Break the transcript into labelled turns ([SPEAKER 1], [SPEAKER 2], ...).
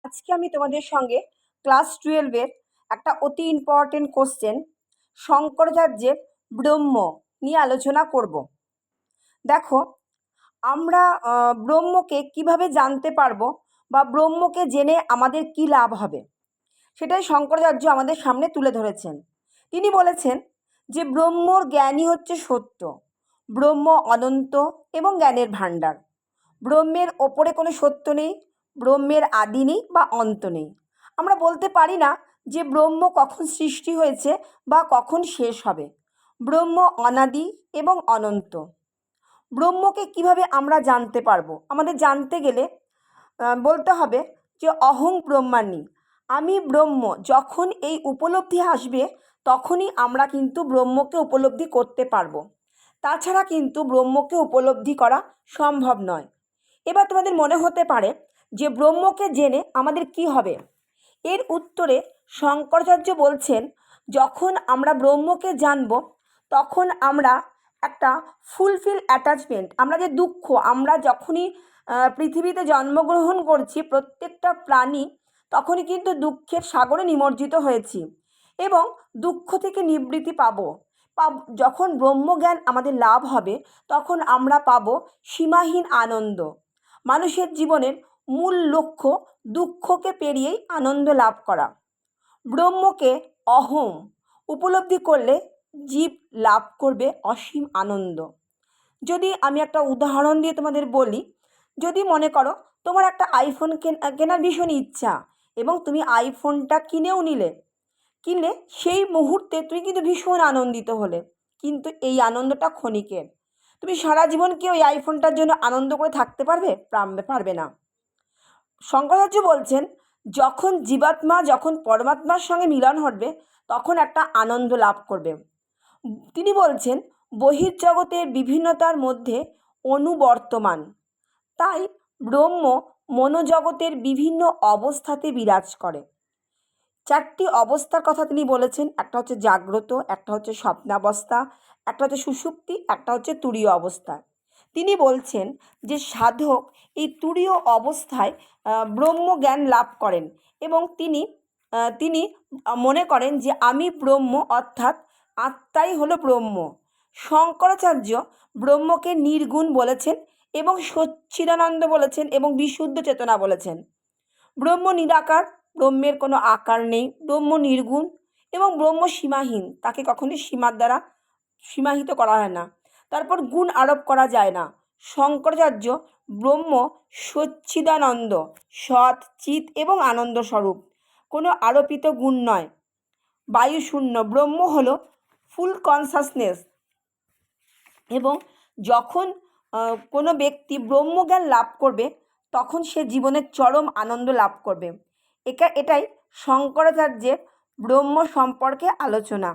[SPEAKER 1] আজকে আমি তোমাদের সঙ্গে ক্লাস 12-এর একটা অতি ইম্পর্টেন্ট কোশ্চেন শঙ্করাচার্যের ব্রহ্ম নিয়ে আলোচনা করব। দেখো, আমরা ব্রহ্মকে কিভাবে জানতে পারবো বা ব্রহ্মকে জেনে আমাদের কি লাভ হবে, সেটাই শঙ্করাচার্য আমাদের সামনে তুলে ধরেছেন। তিনি বলেছেন যে ব্রহ্মর জ্ঞানই হচ্ছে সত্য, ব্রহ্ম অনন্ত এবং জ্ঞানের ভাণ্ডার। ব্রহ্মের ওপরে কোনো সত্য নেই, ব্রহ্মের আদি নেই বা অন্ত নেই। আমরা বলতে পারি না যে ব্রহ্ম কখন সৃষ্টি হয়েছে বা কখন শেষ হবে। ব্রহ্ম অনাদি এবং অনন্ত। ব্রহ্মকে কিভাবে আমরা জানতে পারবো? আমাদের জানতে গেলে বলতে হবে যে অহং ব্রহ্মাণি, আমি ব্রহ্ম। যখন এই উপলব্ধি আসবে তখনই আমরা কিন্তু ব্রহ্মকে উপলব্ধি করতে পারবো। তাছাড়া কিন্তু ব্রহ্মকে উপলব্ধি করা সম্ভব নয়। এবার তোমাদের মনে হতে পারে যে ব্রহ্মকে জেনে আমাদের কি হবে। এর উত্তরে শঙ্করাচার্য বলছেন, যখন আমরা ব্রহ্মকে জানব তখন আমরা একটা ফুলফিল অ্যাটাচমেন্ট, আমরা যে দুঃখ, আমরা যখনই পৃথিবীতে জন্মগ্রহণ করছি প্রত্যেকটা প্রাণী তখনই কিন্তু দুঃখের সাগরে নিমজ্জিত হয়েছি এবং দুঃখ থেকে নিবৃত্তি পাবো। যখন ব্রহ্মজ্ঞান আমাদের লাভ হবে তখন আমরা পাবো সীমাহীন আনন্দ। মানুষের জীবনের মূল লক্ষ্য দুঃখকে পেরিয়েই আনন্দ লাভ করা। ব্রহ্মকে অহং উপলব্ধি করলে জীব লাভ করবে অসীম আনন্দ। যদি আমি একটা উদাহরণ দিয়ে তোমাদের বলি, যদি মনে করো তোমার একটা আইফোন কেনার ভীষণ ইচ্ছা এবং তুমি আইফোনটা কিনলে সেই মুহূর্তে তুমি কিন্তু ভীষণ আনন্দিত হলে, কিন্তু এই আনন্দটা ক্ষণিকের। তুমি সারা জীবন কি ওই আইফোনটার জন্য আনন্দ করে থাকতে পারবে না। শঙ্করাচার্য বলছেন, যখন জীবাত্মা যখন পরমাত্মার সঙ্গে মিলন ঘটবে তখন একটা আনন্দ লাভ করবে। তিনি বলছেন, বহির্জগতের বিভিন্নতার মধ্যে অনুবর্তমান, তাই ব্রহ্ম মনোজগতের বিভিন্ন অবস্থাতে বিরাজ করে। চারটি অবস্থার কথা তিনি বলেছেন, একটা হচ্ছে জাগ্রত, একটা হচ্ছে স্বপ্নাবস্থা, একটা হচ্ছে সুষুপ্তি, একটা হচ্ছে তুরীয় অবস্থা। তিনি বলছেন যে সাধক এই তুরীয় অবস্থায় ব্রহ্মজ্ঞান লাভ করেন এবং তিনি মনে করেন যে আমি ব্রহ্ম, অর্থাৎ আত্মাই হলো ব্রহ্ম। শঙ্করাচার্য ব্রহ্মকে নির্গুণ বলেছেন এবং সচ্চিদানন্দ বলেছেন এবং বিশুদ্ধ চেতনা বলেছেন। ব্রহ্ম নিরাকার, ব্রহ্মের কোনো আকার নেই, ব্রহ্ম নির্গুণ এবং ব্রহ্ম সীমাহীন, তাকে কখনোই সীমার দ্বারা সীমাহিত করা হয় না, তারপর গুণ আরোপ করা যায় না। শঙ্করাচার্য ব্রহ্ম সচ্চিদানন্দ, সৎ, চিৎ এবং আনন্দ স্বরূপ, কোনো আরোপিত গুণ নয়, বায়ুশূন্য। ব্রহ্ম হলো ফুল কনসাসনেস এবং যখন কোনো ব্যক্তি ব্রহ্মজ্ঞান লাভ করবে তখন সে জীবনের চরম আনন্দ লাভ করবে। এটাই শঙ্করাচার্যের ব্রহ্ম সম্পর্কে আলোচনা।